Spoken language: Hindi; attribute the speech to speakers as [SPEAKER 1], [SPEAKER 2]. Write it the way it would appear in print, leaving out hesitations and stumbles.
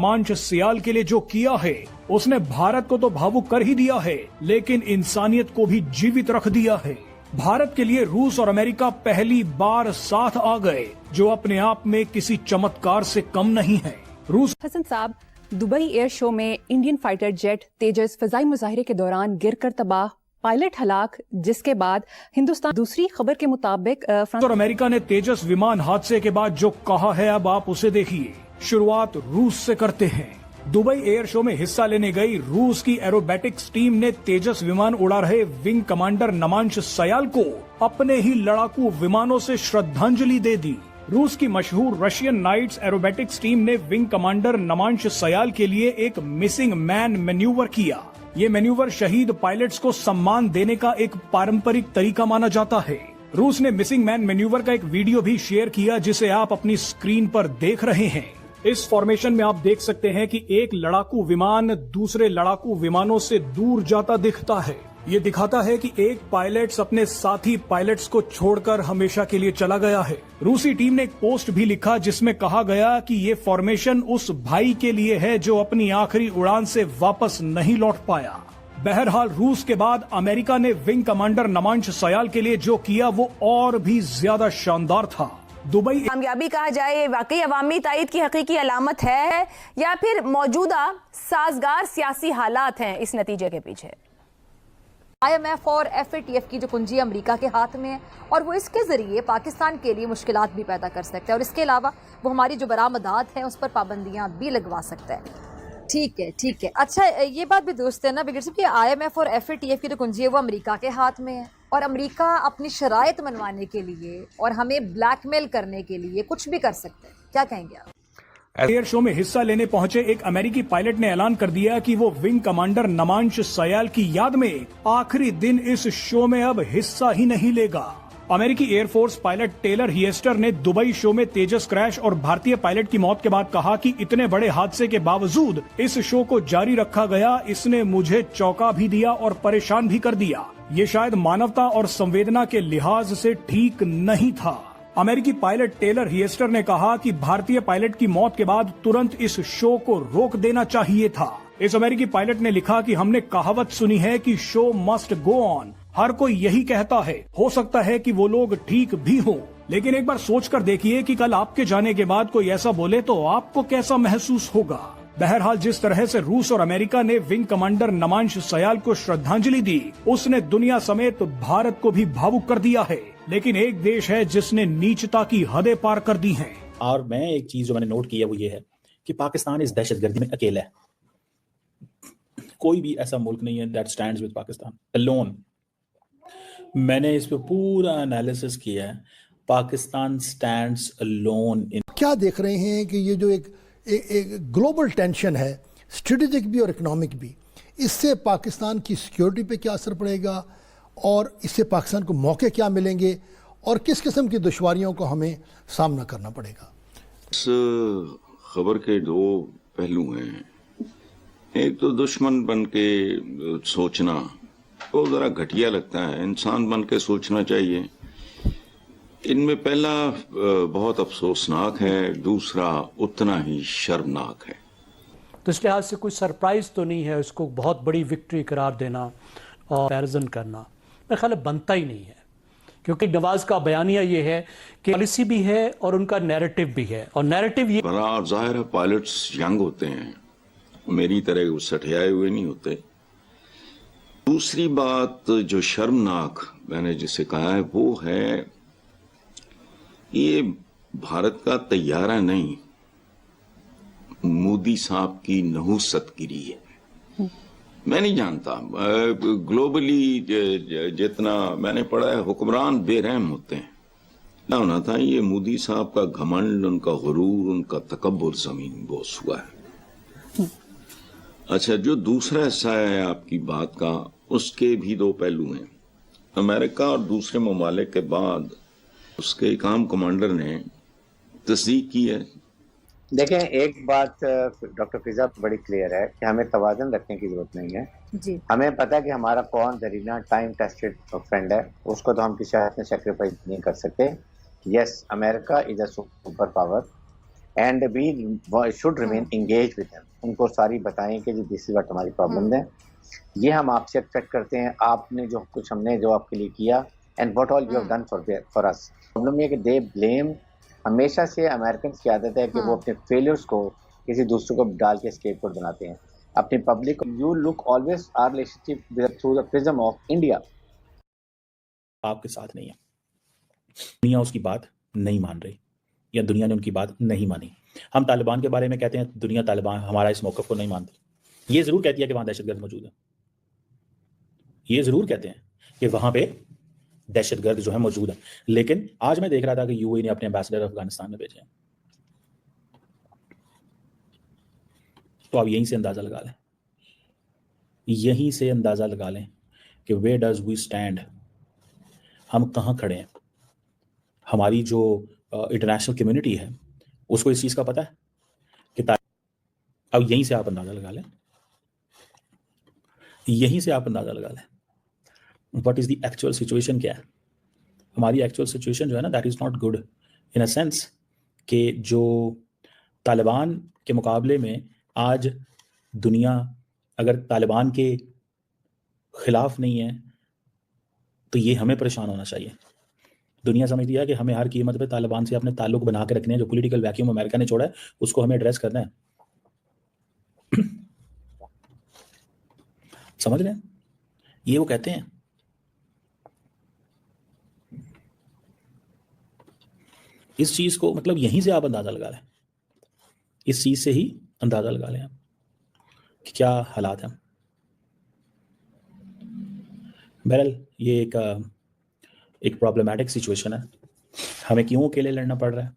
[SPEAKER 1] नमांश सियाल के लिए जो किया है उसने भारत को तो भावुक कर ही दिया है, लेकिन इंसानियत को भी जीवित रख दिया है। भारत के लिए रूस और अमेरिका पहली बार साथ आ गए, जो अपने आप में किसी चमत्कार से कम नहीं है। रूस
[SPEAKER 2] हसन साहब, दुबई एयर शो में इंडियन फाइटर जेट तेजस फजाई मुजाहिरे के दौरान गिरकर तबाह, पायलट हलाक, जिसके बाद हिंदुस्तान। दूसरी खबर के मुताबिक
[SPEAKER 1] और अमेरिका ने तेजस विमान हादसे के बाद जो कहा है, अब आप उसे देखिए। शुरुआत रूस से करते हैं। दुबई एयर शो में हिस्सा लेने गई रूस की एरोबैटिक्स टीम ने तेजस विमान उड़ा रहे विंग कमांडर नमांश सयाल को अपने ही लड़ाकू विमानों से श्रद्धांजलि दे दी। रूस की मशहूर रशियन नाइट्स एरोबैटिक्स टीम ने विंग कमांडर नमांश सयाल के लिए एक मिसिंग मैन मैन्यूवर किया। ये मैन्यूवर शहीद पायलट्स को सम्मान देने का एक पारंपरिक तरीका माना जाता है। रूस ने मिसिंग मैन मैन्यूवर का एक वीडियो भी शेयर किया, जिसे आप अपनी स्क्रीन पर देख रहे हैं। इस फॉर्मेशन में आप देख सकते हैं कि एक लड़ाकू विमान दूसरे लड़ाकू विमानों से दूर जाता दिखता है। ये दिखाता है कि एक पायलट्स अपने साथी पायलट्स को छोड़कर हमेशा के लिए चला गया है। रूसी टीम ने एक पोस्ट भी लिखा, जिसमें कहा गया कि ये फॉर्मेशन उस भाई के लिए है जो अपनी आखिरी उड़ान से वापस नहीं लौट पाया। बहरहाल रूस के बाद अमेरिका ने विंग कमांडर नमांश सयाल के लिए जो किया वो और भी ज्यादा शानदार था। दुबई
[SPEAKER 3] कामयाबी कहा जाए, वाकई अवामी तायद की हकीकी अलामत है या फिर मौजूदा साजगार सियासी हालात हैं इस नतीजे के पीछे?
[SPEAKER 4] IMF और FATF की जो कुंजी अमेरिका के हाथ में है और वो इसके ज़रिए पाकिस्तान के लिए मुश्किलात भी पैदा कर सकता है और इसके अलावा वो हमारी जो बरामदात हैं उस पर पाबंदियां भी लगवा सकता है। ठीक है। अच्छा, ये बात भी दुरुस्त है ना बिगर साहब कि IMF और FATF की जो कुंजी है वो अमेरिका के हाथ में है और अमेरिका अपनी शराइत मनवाने के लिए और हमें ब्लैकमेल करने के लिए कुछ भी कर सकते हैं। क्या कहेंगे आप?
[SPEAKER 1] एयर शो में हिस्सा लेने पहुंचे एक अमेरिकी पायलट ने ऐलान कर दिया कि वो विंग कमांडर नमांश सयाल की याद में आखिरी दिन इस शो में अब हिस्सा ही नहीं लेगा। अमेरिकी एयरफोर्स पायलट टेलर हिएस्टर ने दुबई शो में तेजस क्रैश और भारतीय पायलट की मौत के बाद कहा कि इतने बड़े हादसे के बावजूद इस शो को जारी रखा गया, इसने मुझे चौंका भी दिया और परेशान भी कर दिया। ये शायद मानवता और संवेदना के लिहाज से ठीक नहीं था। अमेरिकी पायलट टेलर हिएस्टर ने कहा कि भारतीय पायलट की मौत के बाद तुरंत इस शो को रोक देना चाहिए था। इस अमेरिकी पायलट ने लिखा कि हमने कहावत सुनी है कि शो मस्ट गो ऑन। हर कोई यही कहता है। हो सकता है कि वो लोग ठीक भी हों, लेकिन एक बार सोचकर देखिए कि कल आपके जाने के बाद कोई ऐसा बोले तो आपको कैसा महसूस होगा। बहरहाल जिस तरह से रूस और अमेरिका ने विंग कमांडर नमांश सयाल को श्रद्धांजलि दी, उसने दुनिया समेत भारत को भी भावुक कर दिया है। लेकिन एक देश है जिसने नीचता की हदें पार कर दी हैं।
[SPEAKER 5] और मैं एक चीज जो मैंने नोट किया वो ये है कि पाकिस्तान इस दहशतगर्दी में अकेला है। कोई भी ऐसा मुल्क नहीं है that stands with Pakistan alone. मैंने इस पे पूरा एनालिसिस किया है। Pakistan stands alone in.
[SPEAKER 6] क्या देख रहे हैं कि ये जो एक ग्लोबल टेंशन है, स्ट्रेटेजिक भी और इकोनॉमिक भी, इससे पाकिस्तान की सिक्योरिटी पे क्या असर पड़ेगा और इससे पाकिस्तान को मौके क्या मिलेंगे और किस किस्म की दुश्वारियों को हमें सामना करना पड़ेगा?
[SPEAKER 7] इस खबर के दो पहलू हैं। एक तो दुश्मन बन के सोचना वो ज़रा घटिया लगता है। इंसान बन के सोचना चाहिए। इनमें पहला बहुत अफसोसनाक है, दूसरा उतना ही शर्मनाक है।
[SPEAKER 8] तो इस लिहाज से कोई सरप्राइज तो नहीं है उसको बहुत बड़ी विक्ट्री करार देना और कंपैरिजन करना। मेरे ख्याल बनता ही नहीं है, क्योंकि नवाज का बयानिया ये है कि पॉलिसी भी है और उनका नैरेटिव भी है। और नैरेटिव ये
[SPEAKER 7] बड़ा जाहिर है, पायलट्स यंग होते हैं, मेरी तरह सठियाए हुए नहीं होते। दूसरी बात जो शर्मनाक मैंने जिसे कहा है वो है ये भारत का तैयारा नहीं, मोदी साहब की नहुसतगिरी है। मैं नहीं जानता, ग्लोबली जितना मैंने पढ़ा है हुक्मरान बेरहम होते हैं। क्या होना था, ये मोदी साहब का घमंड, उनका गुरूर, उनका तकब्बुर जमीन बोस हुआ है। अच्छा, जो दूसरा हिस्सा है आपकी बात का, उसके भी दो पहलू हैं। अमेरिका और दूसरे ममालिक के बाद उसके एक आम कमांडर ने तस्दीक की है।
[SPEAKER 9] देखें, एक बात डॉक्टर फिजा बड़ी क्लियर है कि हमें तवाज़ुन रखने की जरूरत नहीं है जी। हमें पता है कि हमारा कौन जरीना टाइम टेस्टेड फ्रेंड है, उसको तो हम किसी हालत में सेक्रीफाइस नहीं कर सकते। Yes, America is a super power, and we should remain engage with them. उनको सारी बताएं कि दिस इज व्हाट हमारी प्रॉब्लम है, ये हम आपसे एक्सपेक्ट करते हैं, आपने जो कुछ हमने जो आपके लिए किया and what all you have done for us. Problem ये कि दे ब्लेम, हमेशा से अमेरिकन की आदत है कि वो अपने फेलियर्स को किसी दूसरे को डाल के स्केपगोट बनाते हैं अपनी पब्लिक को। You look always our relationship through the prism of India.
[SPEAKER 5] आपके साथ नहीं है, दुनिया उसकी बात नहीं मान रही या दुनिया ने उनकी बात नहीं मानी। हम तालिबान के बारे में कहते हैं, दुनिया तालिबान हमारा इस मौक़िफ़ को नहीं मानती। ये जरूर कहती है कि वहां दहशतगर्द मौजूद है, ये जरूर कहते हैं कि वहां पे दहशतगर्द जो है मौजूद है, लेकिन आज मैं देख रहा था कि यूएई ने अपने एम्बेसडर अफगानिस्तान में भेजे हैं। तो आप यहीं से अंदाजा लगा लें, यहीं से अंदाजा लगा लें कि वेयर डज वी स्टैंड, हम कहाँ खड़े हैं। हमारी जो इंटरनेशनल कम्युनिटी है उसको इस चीज़ का पता है कि अब यहीं से आप अंदाज़ा लगा लें, यहीं से आप अंदाज़ा लगा लें what is the actual situation क्या है। हमारी एक्चुअल सिचुएशन जो है ना, that is not good in a sense कि जो तालिबान के मुकाबले में आज दुनिया अगर तालिबान के ख़िलाफ़ नहीं है तो ये हमें परेशान होना चाहिए। दुनिया समझती है कि हमें हर कीमत पे तालिबान से अपने ताल्लुक बना के रखने हैं। जो पॉलिटिकल वैक्यूम अमेरिका ने छोड़ा है उसको हमें एड्रेस करना है। समझ रहे हैं? ये वो कहते हैं। इस चीज को मतलब यहीं से आप अंदाजा लगा लें, इस चीज से ही अंदाजा लगा लें आप कि क्या हालात हैं। बहरहाल ये एक प्रॉब्लमेटिक सिचुएशन है। हमें क्यों अकेले लड़ना पड़ रहा है?